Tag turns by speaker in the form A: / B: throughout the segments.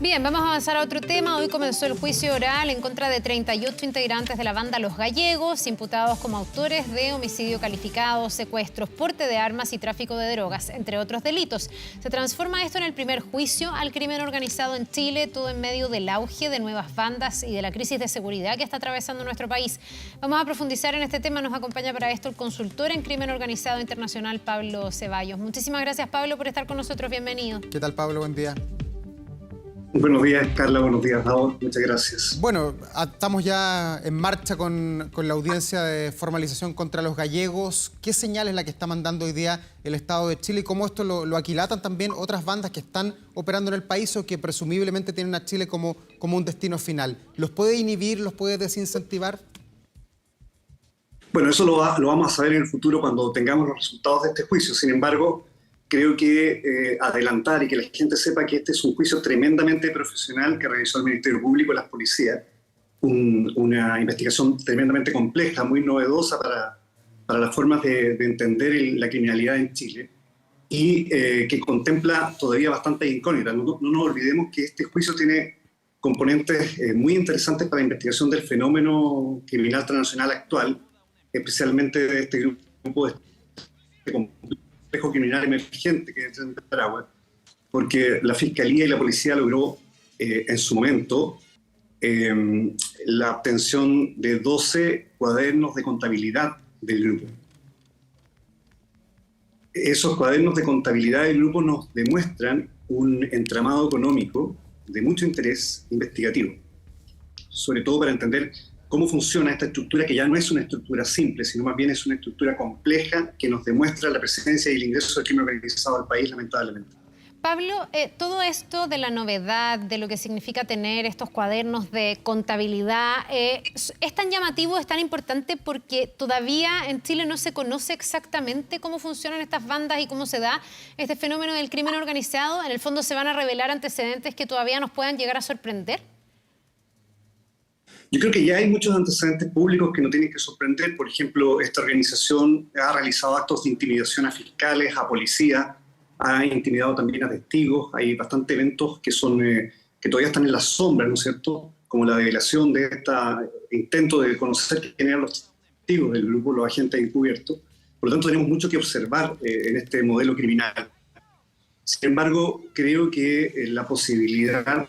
A: Bien, vamos a avanzar a otro tema. Hoy comenzó el juicio oral en contra de 38 integrantes de la banda Los Gallegos, imputados como autores de homicidio calificado, secuestros, porte de armas y tráfico de drogas, entre otros delitos. Se transforma esto en el primer juicio al crimen organizado en Chile, todo en medio del auge de nuevas bandas y de la crisis de seguridad que está atravesando nuestro país. Vamos a profundizar en este tema. Nos acompaña para esto el consultor en crimen organizado internacional, Pablo Ceballos. Muchísimas gracias, Pablo, por estar con nosotros. Bienvenido.
B: ¿Qué tal, Pablo? Buen día.
C: Buenos días, Carla. Buenos días, Raúl. Muchas gracias.
B: Bueno, estamos ya en marcha con la audiencia de formalización contra los gallegos. ¿Qué señal es la que está mandando hoy día el Estado de Chile y cómo esto lo aquilatan también otras bandas que están operando en el país o que presumiblemente tienen a Chile como un destino final? ¿Los puede inhibir, los puede desincentivar?
C: Bueno, eso lo vamos a saber en el futuro cuando tengamos los resultados de este juicio. Sin embargo, creo que adelantar y que la gente sepa que este es un juicio tremendamente profesional que realizó el Ministerio Público y las policías. Una investigación tremendamente compleja, muy novedosa para las formas de entender la criminalidad en Chile y que contempla todavía bastantes incógnitas. No nos olvidemos que este juicio tiene componentes muy interesantes para la investigación del fenómeno criminal transnacional actual, especialmente de este grupo de complejo criminal emergente que es en Nicaragua, porque la Fiscalía y la Policía logró en su momento la obtención de 12 cuadernos de contabilidad del grupo. Esos cuadernos de contabilidad del grupo nos demuestran un entramado económico de mucho interés investigativo, sobre todo para entender cómo funciona esta estructura, que ya no es una estructura simple, sino más bien es una estructura compleja que nos demuestra la presencia y el ingreso del crimen organizado al país, lamentablemente.
A: Pablo, todo esto de la novedad, de lo que significa tener estos cuadernos de contabilidad, es tan llamativo, es tan importante porque todavía en Chile no se conoce exactamente cómo funcionan estas bandas y cómo se da este fenómeno del crimen organizado. En el fondo, ¿se van a revelar antecedentes que todavía nos puedan llegar a sorprender?
C: Yo creo que ya hay muchos antecedentes públicos que no tienen que sorprender. Por ejemplo, esta organización ha realizado actos de intimidación a fiscales, a policías, ha intimidado también a testigos. Hay bastantes eventos que todavía están en la sombra, ¿no es cierto? Como la develación de este intento de conocer quién eran los testigos del grupo, los agentes encubiertos. Por lo tanto, tenemos mucho que observar en este modelo criminal. Sin embargo, creo que la posibilidad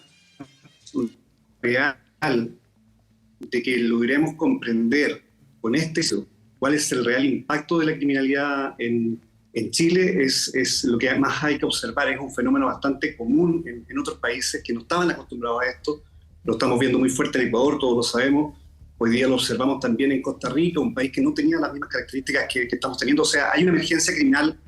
C: real de que logremos comprender con este cuál es el real impacto de la criminalidad en Chile es lo que más hay que observar. Es un fenómeno bastante común en otros países que no estaban acostumbrados a esto. Lo estamos viendo muy fuerte en Ecuador, todos lo sabemos. Hoy día lo observamos también en Costa Rica, un país que no tenía las mismas características que estamos teniendo. O sea, hay una emergencia criminal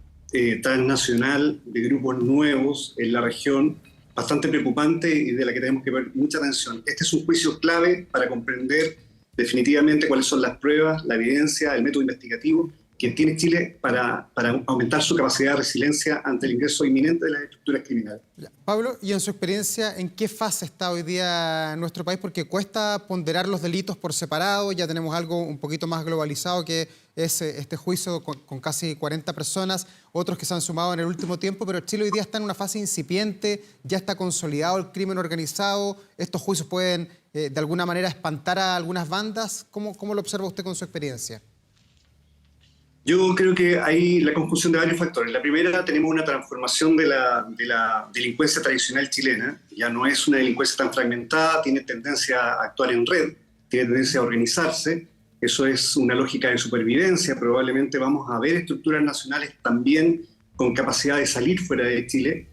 C: transnacional de grupos nuevos en la región, bastante preocupante y de la que tenemos que ver mucha atención. Este es un juicio clave para comprender definitivamente cuáles son las pruebas, la evidencia, el método investigativo que tiene Chile para aumentar su capacidad de resiliencia ante el ingreso inminente de las estructuras criminales.
B: Pablo, y en su experiencia, ¿en qué fase está hoy día nuestro país? Porque cuesta ponderar los delitos por separado, ya tenemos algo un poquito más globalizado que es este juicio con casi 40 personas, otros que se han sumado en el último tiempo, pero Chile hoy día está en una fase incipiente, ya está consolidado el crimen organizado, estos juicios pueden de alguna manera espantar a algunas bandas. ¿Cómo lo observa usted con su experiencia?
C: Yo creo que hay la conjunción de varios factores. La primera, tenemos una transformación de la delincuencia tradicional chilena. Ya no es una delincuencia tan fragmentada, tiene tendencia a actuar en red, tiene tendencia a organizarse. Eso es una lógica de supervivencia. Probablemente vamos a ver estructuras nacionales también con capacidad de salir fuera de Chile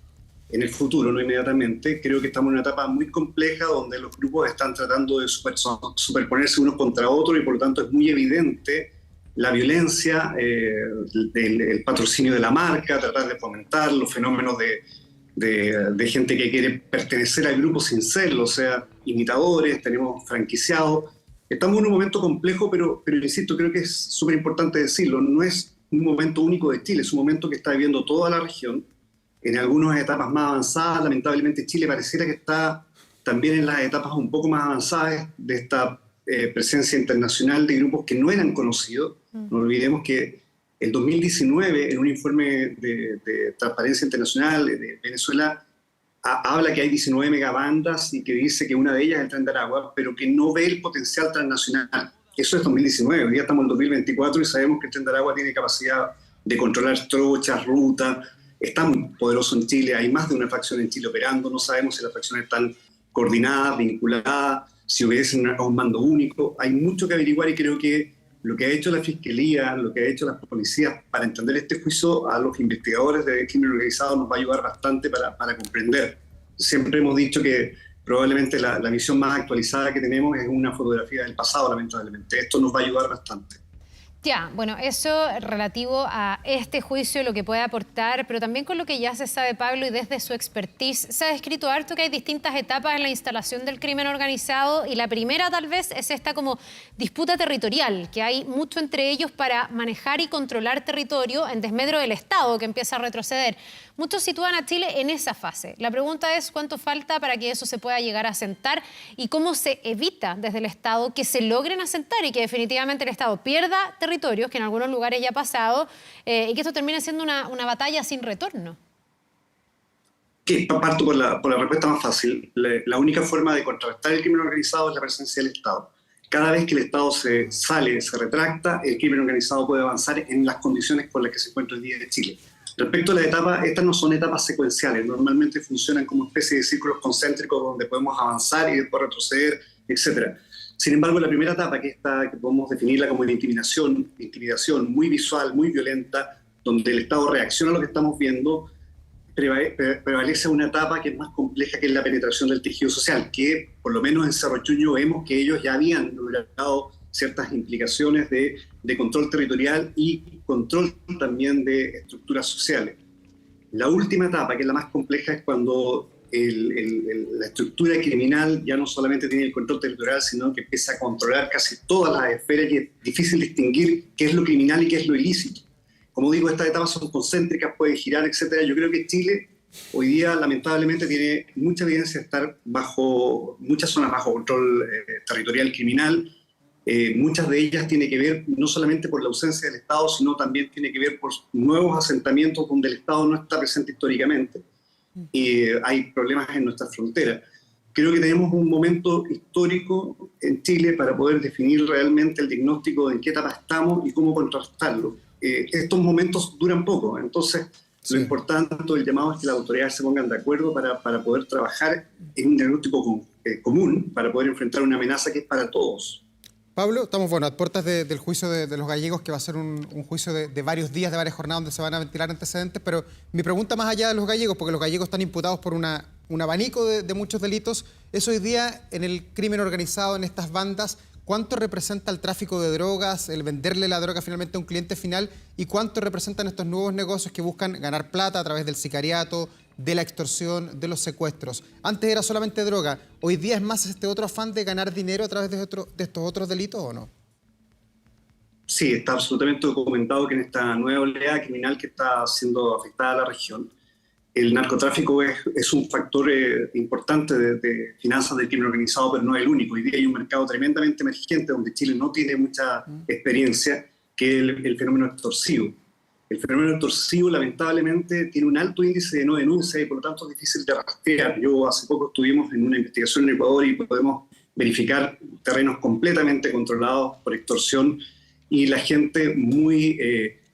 C: en el futuro, no inmediatamente. Creo que estamos en una etapa muy compleja donde los grupos están tratando de superponerse unos contra otros y por lo tanto es muy evidente la violencia, el patrocinio de la marca, tratar de fomentar los fenómenos de gente que quiere pertenecer al grupo sin serlo, o sea, imitadores, tenemos franquiciados. Estamos en un momento complejo, pero insisto, creo que es súper importante decirlo, no es un momento único de Chile, es un momento que está viviendo toda la región, en algunas etapas más avanzadas. Lamentablemente Chile pareciera que está también en las etapas un poco más avanzadas de esta presencia internacional de grupos que no eran conocidos. No olvidemos que el 2019, en un informe de Transparencia Internacional de Venezuela, habla que hay 19 megabandas y que dice que una de ellas es el Tren de Aragua, pero que no ve el potencial transnacional. Eso es 2019, hoy día estamos en 2024 y sabemos que el Tren de Aragua tiene capacidad de controlar trochas, rutas, está muy poderoso en Chile, hay más de una fracción en Chile operando, no sabemos si las fracciones están coordinadas, vinculadas, si obedecen a un mando único. Hay mucho que averiguar y creo que lo que ha hecho la Fiscalía, lo que ha hecho las policías para entender este juicio a los investigadores de crimen organizado nos va a ayudar bastante para comprender. Siempre hemos dicho que probablemente la visión más actualizada que tenemos es una fotografía del pasado, lamentablemente. Esto nos va a ayudar bastante.
A: Ya, bueno, eso relativo a este juicio, lo que puede aportar, pero también con lo que ya se sabe, Pablo, y desde su expertise, se ha descrito harto que hay distintas etapas en la instalación del crimen organizado y la primera tal vez es esta como disputa territorial, que hay mucho entre ellos para manejar y controlar territorio en desmedro del Estado, que empieza a retroceder. Muchos sitúan a Chile en esa fase. La pregunta es cuánto falta para que eso se pueda llegar a asentar y cómo se evita desde el Estado que se logren asentar y que definitivamente el Estado pierda territorios, que en algunos lugares ya ha pasado, y que esto termine siendo una batalla sin retorno.
C: Parto por la respuesta más fácil. La única forma de contrarrestar el crimen organizado es la presencia del Estado. Cada vez que el Estado se retracta, el crimen organizado puede avanzar en las condiciones con las que se encuentra hoy día de Chile. Respecto a las etapas, estas no son etapas secuenciales, normalmente funcionan como especie de círculos concéntricos donde podemos avanzar y después retroceder, etc. Sin embargo, la primera etapa, que podemos definirla como de intimidación muy visual, muy violenta, donde el Estado reacciona a lo que estamos viendo, prevalece una etapa que es más compleja, que es la penetración del tejido social, que por lo menos en Cerro Chuño vemos que ellos ya habían logrado ciertas implicaciones de control territorial y control también de estructuras sociales. La última etapa, que es la más compleja, es cuando la estructura criminal ya no solamente tiene el control territorial, sino que empieza a controlar casi todas las esferas y es difícil distinguir qué es lo criminal y qué es lo ilícito. Como digo, estas etapas son concéntricas, pueden girar, etc. Yo creo que Chile hoy día lamentablemente tiene mucha evidencia de estar muchas zonas bajo control territorial criminal. Muchas de ellas tienen que ver no solamente por la ausencia del Estado, sino también tiene que ver por nuevos asentamientos donde el Estado no está presente históricamente. Y hay problemas en nuestras fronteras. Creo que tenemos un momento histórico en Chile para poder definir realmente el diagnóstico de en qué etapa estamos y cómo contrastarlo. Estos momentos duran poco, entonces sí. Lo importante del llamado es que las autoridades se pongan de acuerdo para poder trabajar en un diagnóstico común, para poder enfrentar una amenaza que es para todos.
B: Pablo, estamos a puertas del juicio de los gallegos, que va a ser un juicio de varios días, de varias jornadas, donde se van a ventilar antecedentes, pero mi pregunta más allá de los gallegos, porque los gallegos están imputados por un abanico de muchos delitos, es hoy día en el crimen organizado, en estas bandas, ¿cuánto representa el tráfico de drogas, el venderle la droga finalmente a un cliente final, y cuánto representan estos nuevos negocios que buscan ganar plata a través del sicariato, de la extorsión, de los secuestros? Antes era solamente droga, ¿hoy día es más este otro afán de ganar dinero a través de estos otros delitos o no?
C: Sí, está absolutamente documentado que en esta nueva oleada criminal que está siendo afectada a la región, el narcotráfico es un factor importante de finanzas del crimen organizado, pero no es el único. Hoy día hay un mercado tremendamente emergente donde Chile no tiene mucha experiencia, que es el fenómeno extorsivo. El fenómeno extorsivo, lamentablemente, tiene un alto índice de no denuncia y por lo tanto es difícil de rastrear. Hace poco estuvimos en una investigación en Ecuador y podemos verificar terrenos completamente controlados por extorsión y la gente muy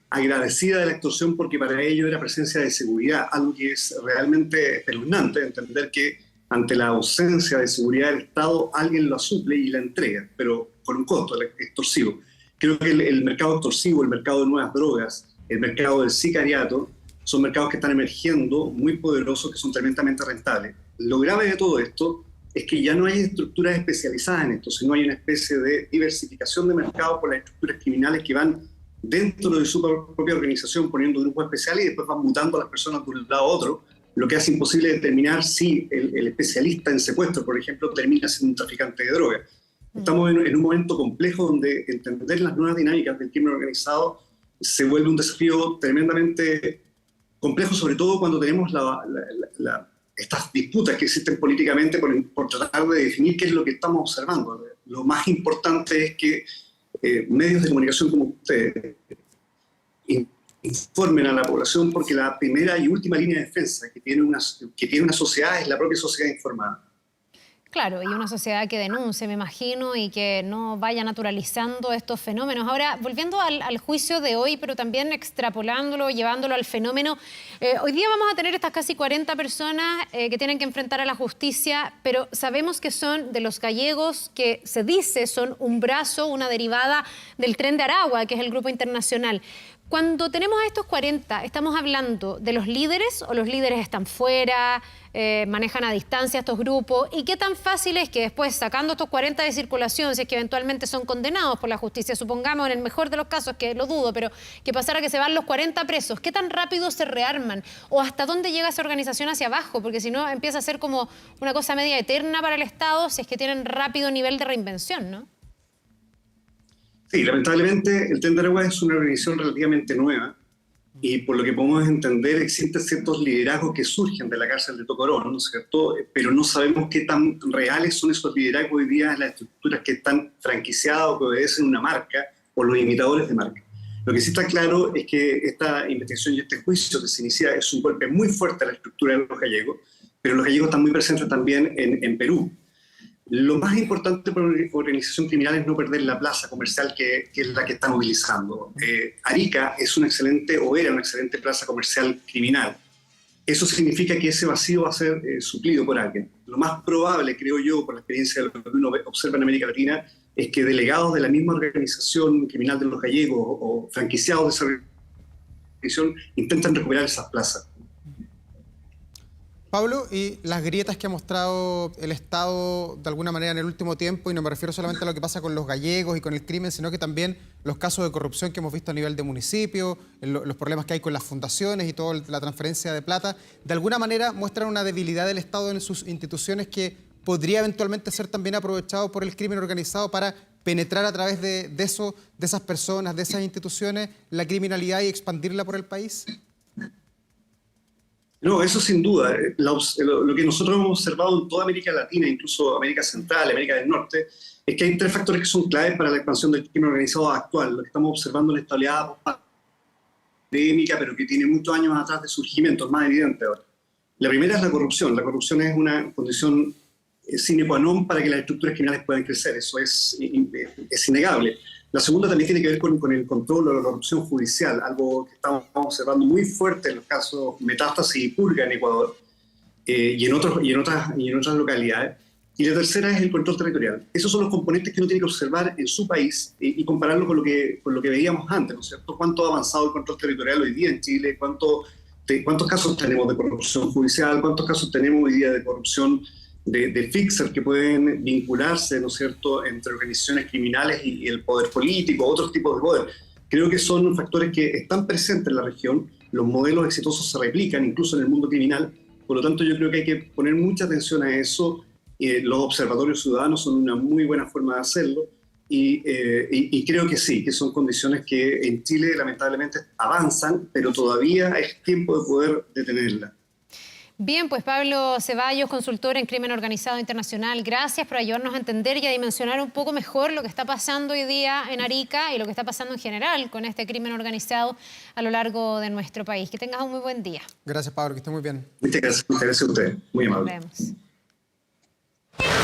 C: agradecida de la extorsión porque para ellos era presencia de seguridad, algo que es realmente espeluznante, entender que ante la ausencia de seguridad del Estado alguien lo suple y la entrega, pero con un costo extorsivo. Creo que el mercado extorsivo, el mercado de nuevas drogas, el mercado del sicariato, son mercados que están emergiendo, muy poderosos, que son tremendamente rentables. Lo grave de todo esto es que ya no hay estructuras especializadas en esto, sino hay una especie de diversificación de mercado por las estructuras criminales que van dentro de su propia organización poniendo grupos especiales y después van mutando a las personas de un lado a otro, lo que hace imposible determinar si el especialista en secuestro, por ejemplo, termina siendo un traficante de drogas. Estamos en un momento complejo donde entender las nuevas dinámicas del crimen organizado se vuelve un desafío tremendamente complejo, sobre todo cuando tenemos estas disputas que existen políticamente por tratar de definir qué es lo que estamos observando. Lo más importante es que medios de comunicación como ustedes informen a la población, porque la primera y última línea de defensa que tiene una sociedad es la propia sociedad informada.
A: Claro, y una sociedad que denuncie, me imagino, y que no vaya naturalizando estos fenómenos. Ahora, volviendo al juicio de hoy, pero también extrapolándolo, llevándolo al fenómeno, hoy día vamos a tener estas casi 40 personas que tienen que enfrentar a la justicia, pero sabemos que son de los gallegos que se dice son un brazo, una derivada del Tren de Aragua, que es el grupo internacional. Cuando tenemos a estos 40, ¿estamos hablando de los líderes o los líderes están fuera, manejan a distancia estos grupos? ¿Y qué tan fácil es que después, sacando estos 40 de circulación, si es que eventualmente son condenados por la justicia, supongamos en el mejor de los casos, que lo dudo, pero que pasara que se van los 40 presos, ¿qué tan rápido se rearman? ¿O hasta dónde llega esa organización hacia abajo? Porque si no, empieza a ser como una cosa media eterna para el Estado si es que tienen rápido nivel de reinvención, ¿no?
C: Sí, lamentablemente el Tren de Aragua es una organización relativamente nueva y por lo que podemos entender existen ciertos liderazgos que surgen de la cárcel de Tocorón, ¿no es cierto? Pero no sabemos qué tan reales son esos liderazgos hoy día en las estructuras que están franquiciadas o que obedecen una marca o los imitadores de marca. Lo que sí está claro es que esta investigación y este juicio que se inicia es un golpe muy fuerte a la estructura de los gallegos, pero los gallegos están muy presentes también en Perú. Lo más importante para una organización criminal es no perder la plaza comercial que es la que están utilizando. Arica es una excelente, o era una excelente plaza comercial criminal. Eso significa que ese vacío va a ser suplido por alguien. Lo más probable, creo yo, por la experiencia de lo que uno observa en América Latina, es que delegados de la misma organización criminal de los gallegos o franquiciados de esa organización intentan recuperar esas plazas.
B: Pablo, y las grietas que ha mostrado el Estado de alguna manera en el último tiempo, y no me refiero solamente a lo que pasa con los gallegos y con el crimen, sino que también los casos de corrupción que hemos visto a nivel de municipio, los problemas que hay con las fundaciones y toda la transferencia de plata, de alguna manera muestran una debilidad del Estado en sus instituciones que podría eventualmente ser también aprovechado por el crimen organizado para penetrar a través de esas personas, de esas instituciones, la criminalidad y expandirla por el país.
C: No, eso sin duda. Lo que nosotros hemos observado en toda América Latina, incluso América Central, América del Norte, es que hay tres factores que son claves para la expansión del crimen organizado actual. Lo que estamos observando en esta oleada pandémica, pero que tiene muchos años atrás de surgimiento, es más evidente ahora. La primera es la corrupción. La corrupción es una condición sine qua non para que las estructuras criminales puedan crecer. Eso es innegable. La segunda también tiene que ver con el control de la corrupción judicial, algo que estamos observando muy fuerte en los casos Metástasis y Purga en Ecuador y en otras localidades. Y la tercera es el control territorial. Esos son los componentes que uno tiene que observar en su país y compararlo con lo que veíamos antes, ¿no es cierto? ¿Cuánto ha avanzado el control territorial hoy día en Chile? ¿Cuántos casos tenemos de corrupción judicial? ¿Cuántos casos tenemos hoy día de corrupción de fixers que pueden vincularse, ¿no es cierto?, entre organizaciones criminales y el poder político, otros tipos de poder? Creo que son factores que están presentes en la región, los modelos exitosos se replican incluso en el mundo criminal, por lo tanto yo creo que hay que poner mucha atención a eso. Los observatorios ciudadanos son una muy buena forma de hacerlo y creo que sí, que son condiciones que en Chile lamentablemente avanzan, pero todavía es tiempo de poder detenerlas.
A: Bien, pues Pablo Ceballos, consultor en crimen organizado internacional, gracias por ayudarnos a entender y a dimensionar un poco mejor lo que está pasando hoy día en Arica y lo que está pasando en general con este crimen organizado a lo largo de nuestro país. Que tengas un muy buen día.
B: Gracias, Pablo, que esté muy bien.
C: Muchas gracias a usted, muy amable.
A: Nos vemos.